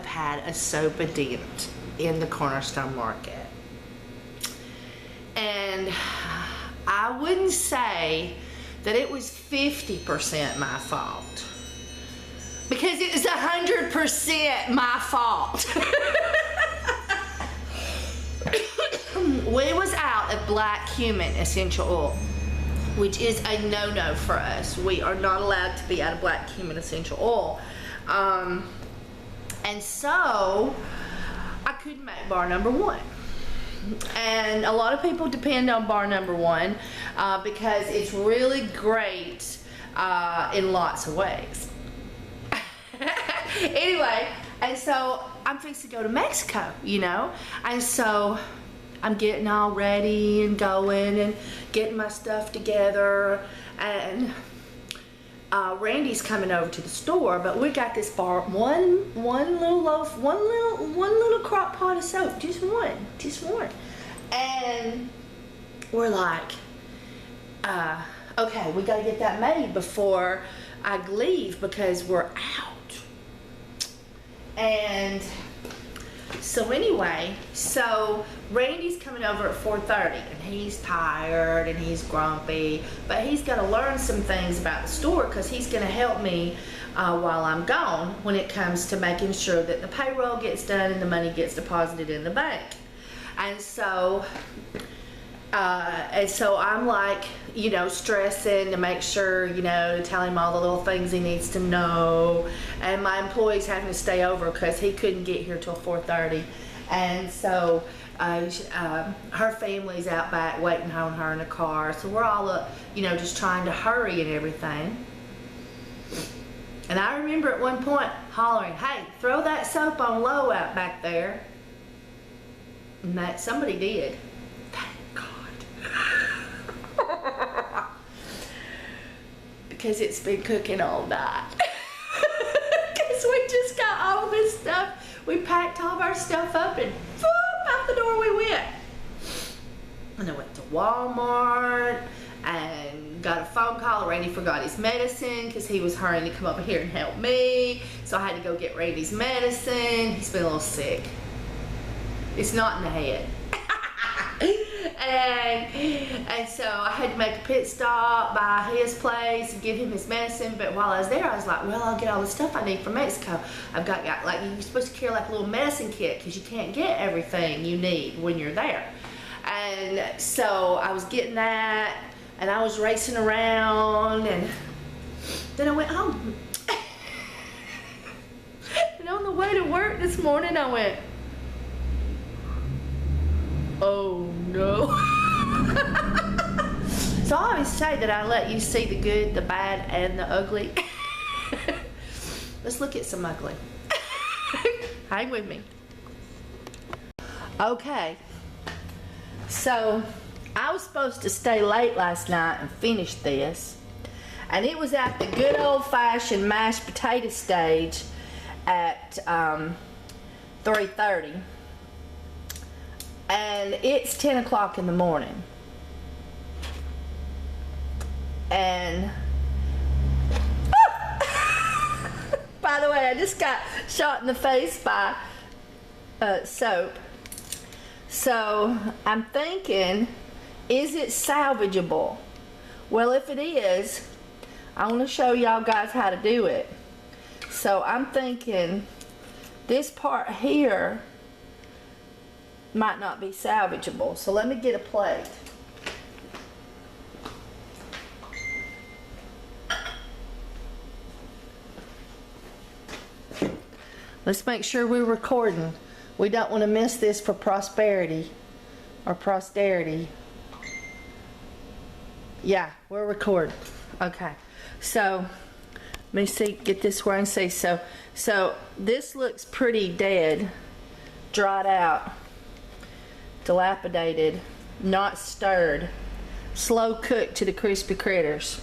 have had a soap dent in the Cornerstone Market. And I wouldn't say that it was 50% my fault, because it was 100% my fault. We was out at Black Cumin Essential Oil, which is a no-no for us. We are not allowed to be out of Black Cumin Essential Oil. And so I couldn't make bar number one. And a lot of people depend on bar number one because it's really great in lots of ways. Anyway, and so I'm fixing to go to Mexico, you know, and so I'm getting all ready and going and getting my stuff together, and Randy's coming over to the store, but we got this bar, one little loaf, one little crock pot of soap, just one, and we're like, okay, we gotta get that made before I leave because we're out. And so anyway, so Randy's coming over at 4:30, and he's tired and he's grumpy, but he's gonna learn some things about the store because he's gonna help me while I'm gone when it comes to making sure that the payroll gets done and the money gets deposited in the bank. And so I'm like, you know, stressing to make sure, you know, to tell him all the little things he needs to know. And my employee's having to stay over because he couldn't get here till 4:30. And so her family's out back waiting on her in the car. So we're all, you know, just trying to hurry and everything. And I remember at one point hollering, hey, throw that soap on low out back there. And that somebody did. Because it's been cooking all night. Because we just got all this stuff. We packed all of our stuff up and boom, out the door we went. And I went to Walmart and got a phone call. Randy forgot his medicine because he was hurrying to come over here and help me. So I had to go get Randy's medicine. He's been a little sick. It's not in the head. And so I had to make a pit stop by his place and give him his medicine. But while I was there, I was like, well, I'll get all the stuff I need from Mexico. I've got like, you're supposed to carry like a little medicine kit because you can't get everything you need when you're there. And so I was getting that, and I was racing around, and then I went home. And on the way to work this morning, I went, oh no. So I always say that I let you see the good, the bad, and the ugly. Let's look at some ugly. Hang with me. Okay. So I was supposed to stay late last night and finish this. And it was at the good old-fashioned mashed potato stage at 3:30. And it's 10 o'clock in the morning. And by the way, I just got shot in the face by soap. So I'm thinking, is it salvageable? Well, if it is, I want to show y'all guys how to do it. So I'm thinking this part here might not be salvageable. So let me get a plate. Let's make sure we're recording. We don't want to miss this for prosperity or posterity. Yeah, we're recording. Okay. So let me see, get this where I can see. So this looks pretty dead, dried out, dilapidated, not stirred, slow cooked to the crispy critters.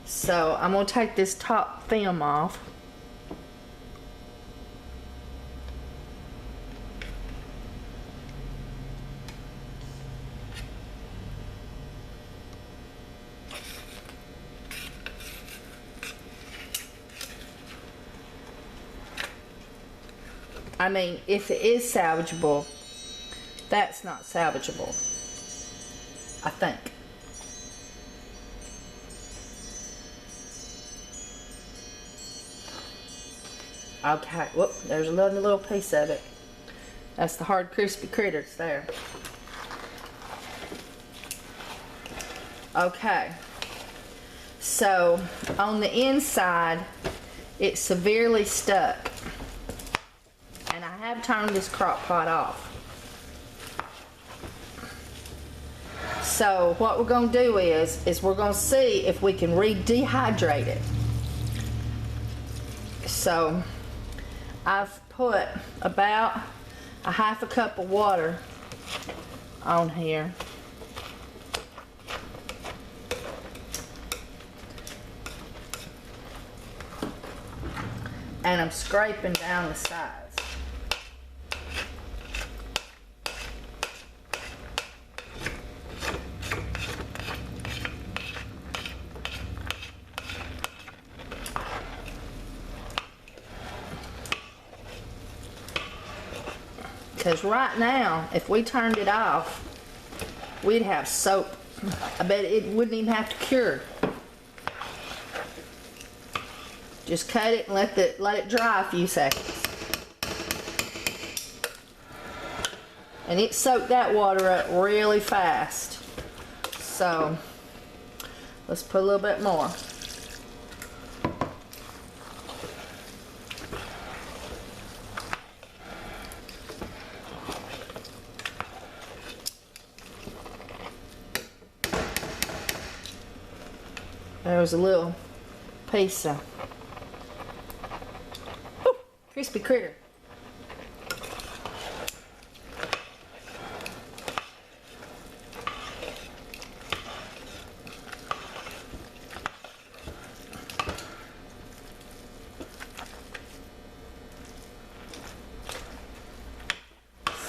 So I'm going to take this top film off. I mean, if it is salvageable, that's not salvageable, I think. Okay, whoop, there's another little piece of it. That's the hard, crispy critters there. Okay, so on the inside, it's severely stuck. And I have turned this crock pot off. So what we're going to do is we're going to see if we can re-dehydrate it. So I've put about a half a cup of water on here. And I'm scraping down the sides. Because right now, if we turned it off, we'd have soap. I bet it wouldn't even have to cure. Just cut it and let it dry a few seconds. And it soaked that water up really fast. So let's put a little bit more. There was a little piece of crispy critter.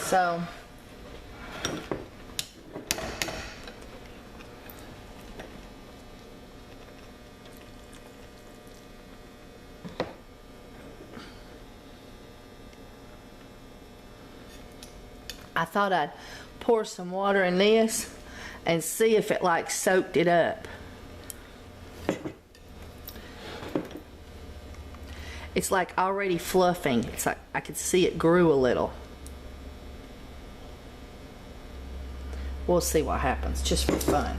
So I thought I'd pour some water in this and see if it like soaked it up. It's like already fluffing. It's like I could see it grew a little. We'll see what happens, just for fun.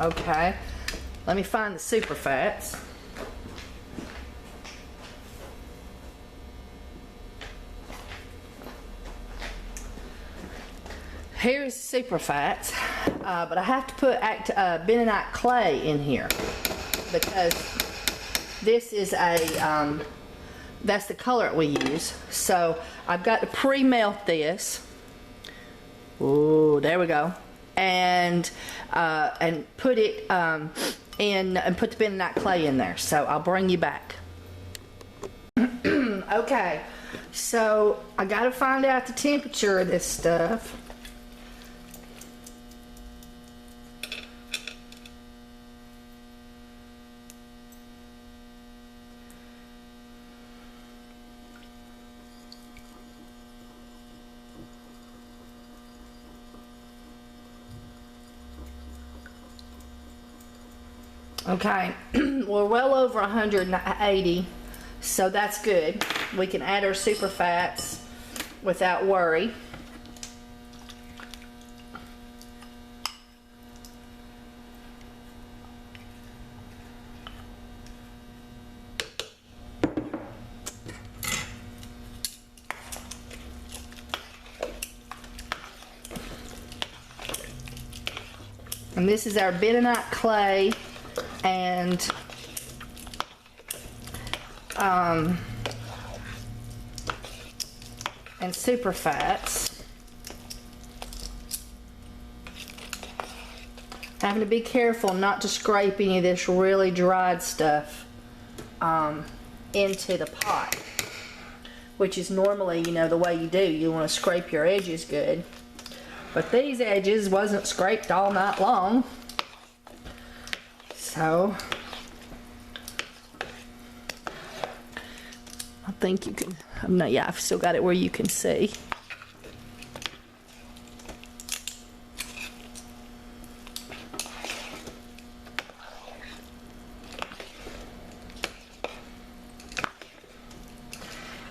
Okay. Let me find the super fats. Here's super fats, but I have to put bentonite clay in here because this is a, that's the color we use. So I've got to pre-melt this. Ooh, there we go. And put it in and put the bentonite clay in there. So I'll bring you back. Okay, so I gotta find out the temperature of this stuff. Okay, we're well over 180, so that's good. We can add our super fats without worry. And this is our bentonite clay and super fats. Having to be careful not to scrape any of this really dried stuff into the pot, which is normally, you know, the way you do. You want to scrape your edges good, but these edges wasn't scraped all night long. So I think you can, no, yeah, I've still got it where you can see.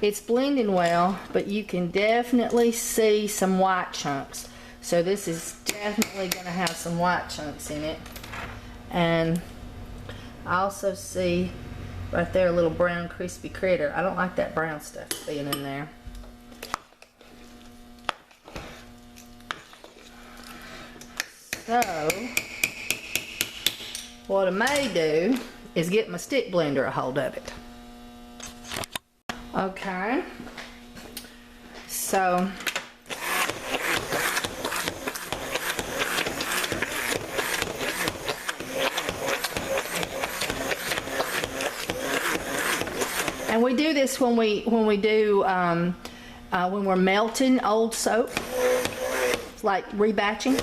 It's blending well, but you can definitely see some white chunks. So this is definitely going to have some white chunks in it. And I also see right there a little brown crispy critter. I don't like that brown stuff being in there. So what I may do is get my stick blender a hold of it. Okay, so and we do this when we're melting old soap. It's like rebatching.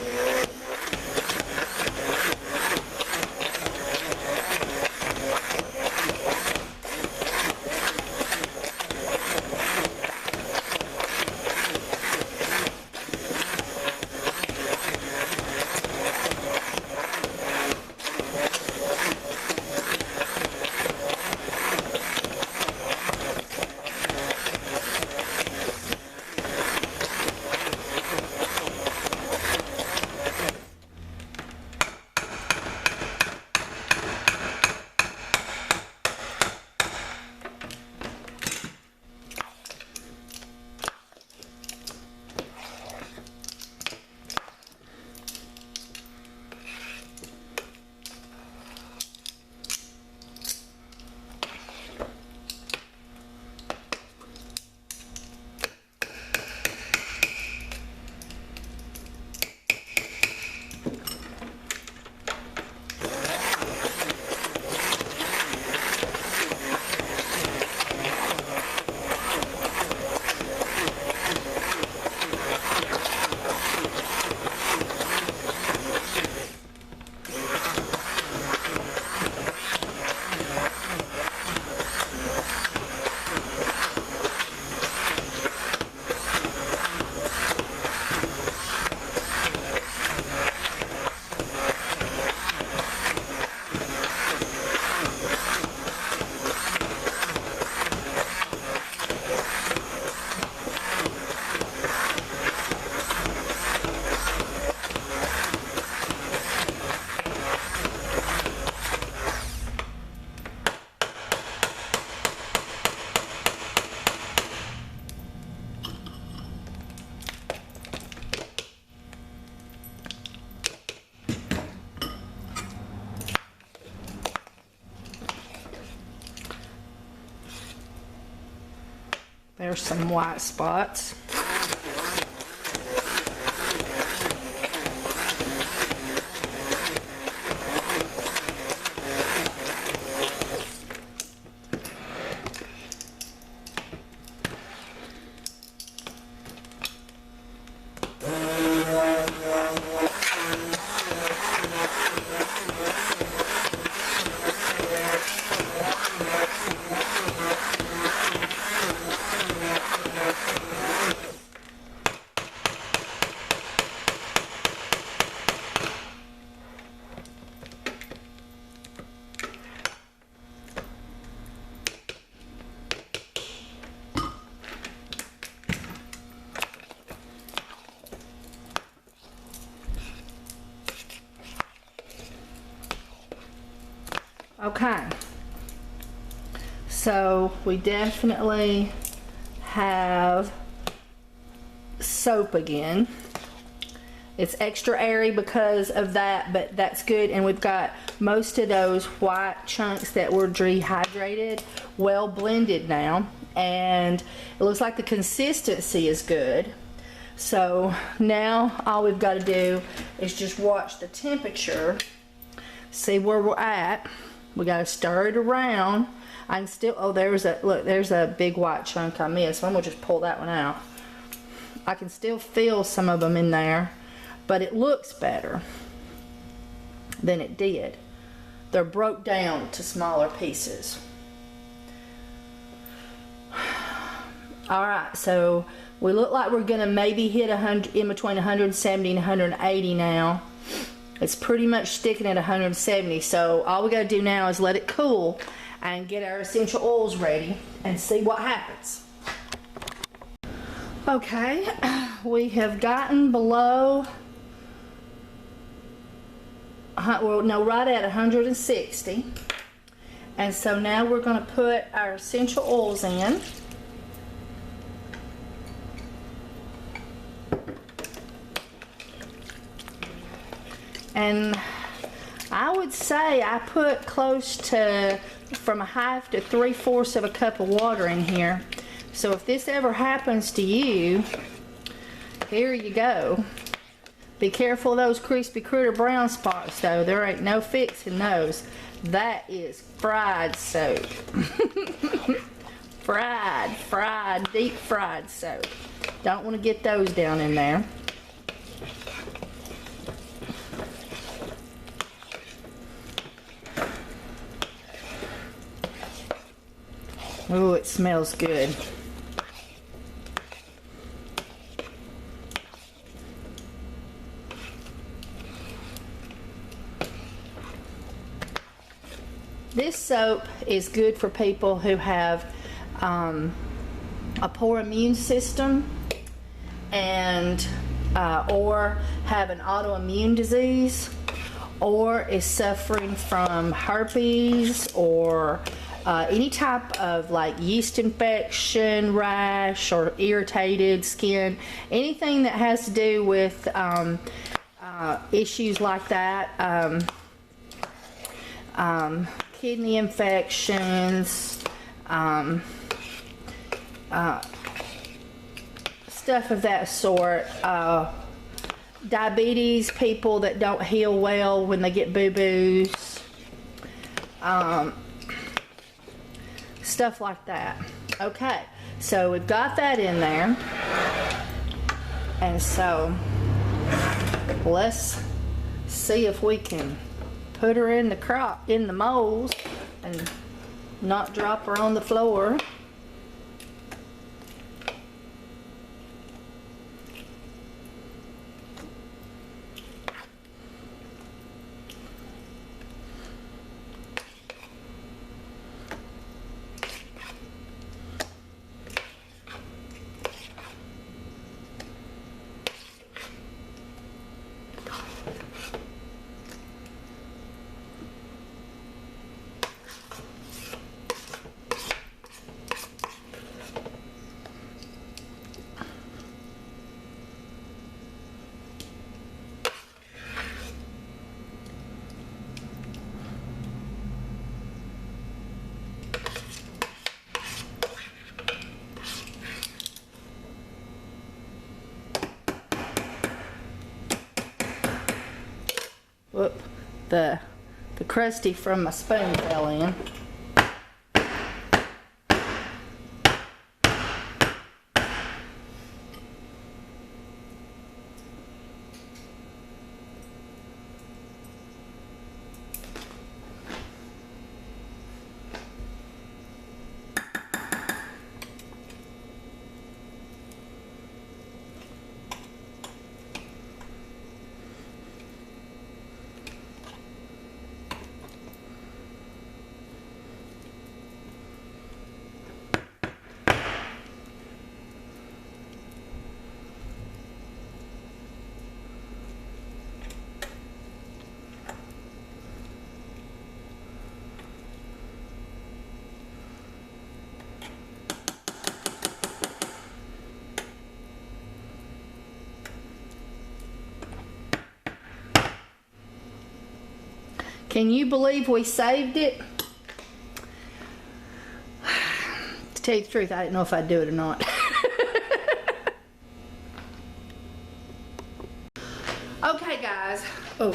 There's some white spots. Okay, so we definitely have soap again. It's extra airy because of that, but that's good. And we've got most of those white chunks that were dehydrated well blended now, and it looks like the consistency is good. So now all we've got to do is just watch the temperature, see where we're at. We got to stir it around. I can still, oh, there's a big white chunk I missed. So I'm gonna just pull that one out. I can still feel some of them in there, but it looks better than it did. they're broke down to smaller pieces. All right, so we look like we're gonna maybe hit 100, in between 170 and 180 now. It's pretty much sticking at 170, so all we gotta do now is let it cool and get our essential oils ready and see what happens. Okay, we have gotten below, well, no, right at 160. And so now we're going to put our essential oils in. And I would say I put close to from a half to 3/4 of a cup of water in here. So if this ever happens to you, here you go. Be careful of those crispy critter brown spots though. There ain't no fixing those. That is fried soap. fried, deep fried soap. Don't want to get those down in there. Oh, it smells good. This soap is good for people who have a poor immune system and or have an autoimmune disease, or is suffering from herpes or any type of like yeast infection, rash, or irritated skin, anything that has to do with issues like that, kidney infections, stuff of that sort, diabetes, people that don't heal well when they get boo-boos, stuff like that. Okay, so we've got that in there, and so let's see if we can put her in the molds and not drop her on the floor. Whoop, the crusty from my spoon fell in. Can you believe we saved it? To tell you the truth, I didn't know if I'd do it or not. Okay, guys. Oh,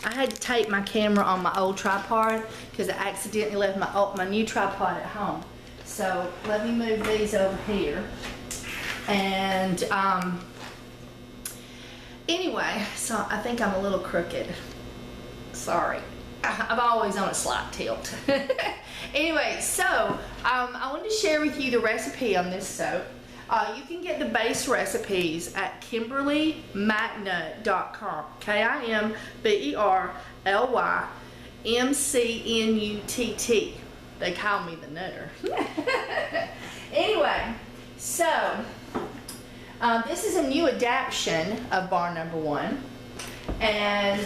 I had to tape my camera on my old tripod because I accidentally left my new tripod at home. So let me move these over here. And anyway, so I think I'm a little crooked. Sorry. I'm always on a slight tilt. Anyway, so I wanted to share with you the recipe on this soap. You can get the base recipes at KimberlyMcNutt.com. KimberlyMcNutt. They call me the Nutter. Anyway, so this is a new adaptation of bar number 1. And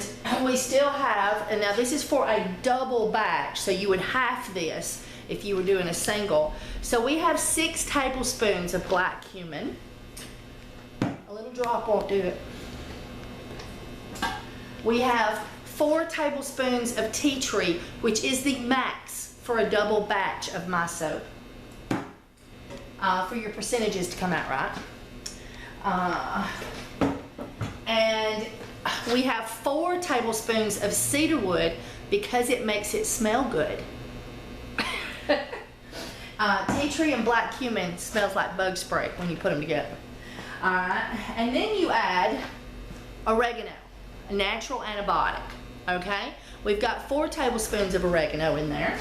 we still have, and now this is for a double batch, so you would half this if you were doing a single. So we have 6 tablespoons of black cumin. A little drop won't do it. We have 4 tablespoons of tea tree, which is the max for a double batch of my soap. For your percentages to come out right. And we have 4 tablespoons of cedar wood because it makes it smell good. Tea tree and black cumin smells like bug spray when you put them together. Alright, and then you add oregano, a natural antibiotic. Okay, we've got 4 tablespoons of oregano in there,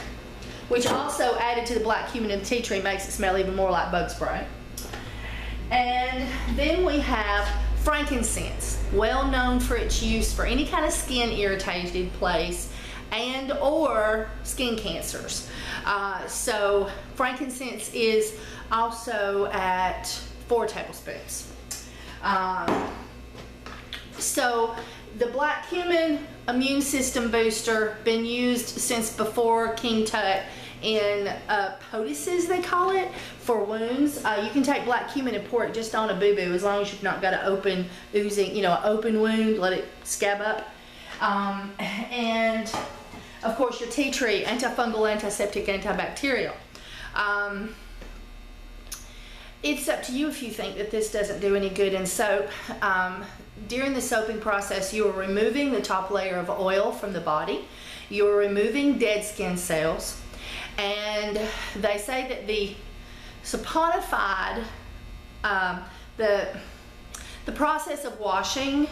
which also added to the black cumin and the tea tree makes it smell even more like bug spray. And then we have frankincense, well known for its use for any kind of skin irritated place and or skin cancers. So frankincense is also at 4 tablespoons. So the black cumin immune system booster, been used since before King Tut in poultices, they call it, for wounds. You can take black cumin and pour it just on a boo-boo as long as you've not got an open oozing, an open wound, let it scab up. And of course your tea tree, antifungal, antiseptic, antibacterial. It's up to you if you think that this doesn't do any good in soap. During the soaping process, you are removing the top layer of oil from the body. You are removing dead skin cells. And they say that the saponified, the process of washing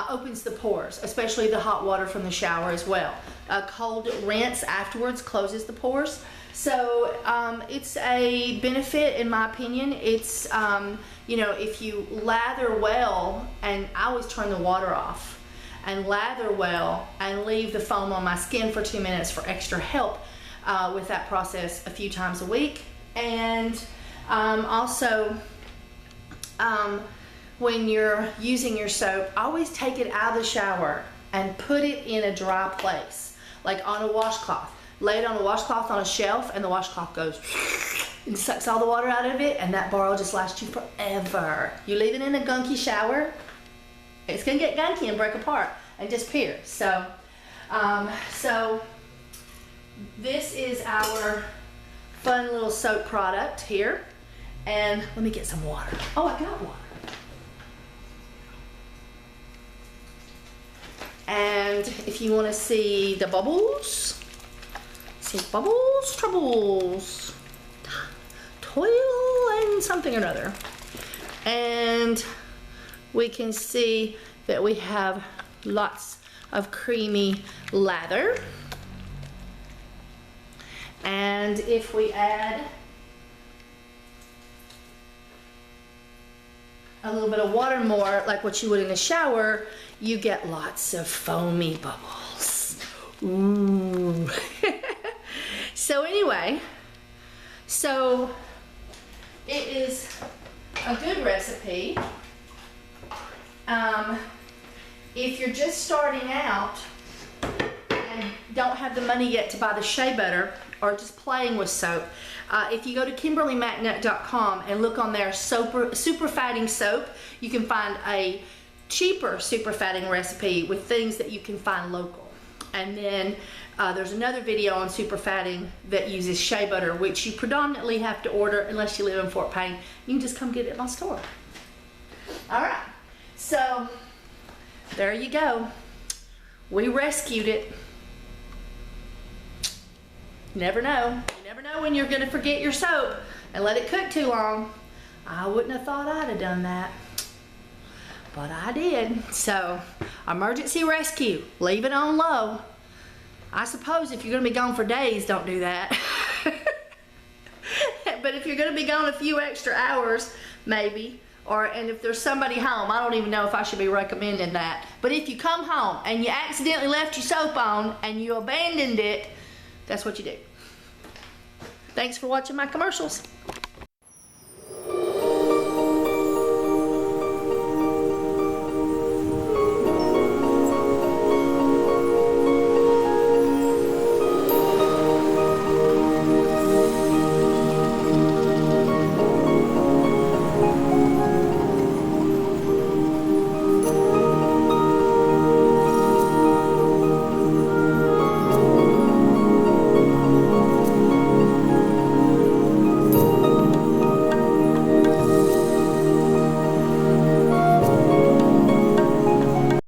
opens the pores, especially the hot water from the shower as well. A cold rinse afterwards closes the pores. So it's a benefit in my opinion. It's, if you lather well, and I always turn the water off and lather well and leave the foam on my skin for 2 minutes for extra help with that process a few times a week. And also when you're using your soap, always take it out of the shower and put it in a dry place, like on a washcloth. Lay it on a washcloth on a shelf and the washcloth goes and sucks all the water out of it, and that bar will just last you forever. You leave it in a gunky shower, it's gonna get gunky and break apart and disappear. So this is our fun little soap product here. And let me get some water. Oh, I got water. And if you want to see the bubbles, troubles, toil and something or another. And we can see that we have lots of creamy lather. And if we add a little bit of water more, like what you would in a shower, you get lots of foamy bubbles. Ooh. So anyway, so it is a good recipe. If you're just starting out and don't have the money yet to buy the shea butter, or just playing with soap, if you go to KimberlyMcNutt.com and look on their super fatting soap, you can find a cheaper super fatting recipe with things that you can find local. And then there's another video on super fatting that uses shea butter, which you predominantly have to order unless you live in Fort Payne. You can just come get it at my store. All right, so there you go. We rescued it. You never know. You never know when you're going to forget your soap and let it cook too long. I wouldn't have thought I'd have done that, but I did. So, Emergency rescue, leave it on low. I suppose if you're gonna be gone for days, don't do that. But if you're gonna be gone a few extra hours, maybe, and if there's somebody home, I don't even know if I should be recommending that. But if you come home and you accidentally left your soap on and you abandoned it, that's what you do. Thanks for watching my commercials.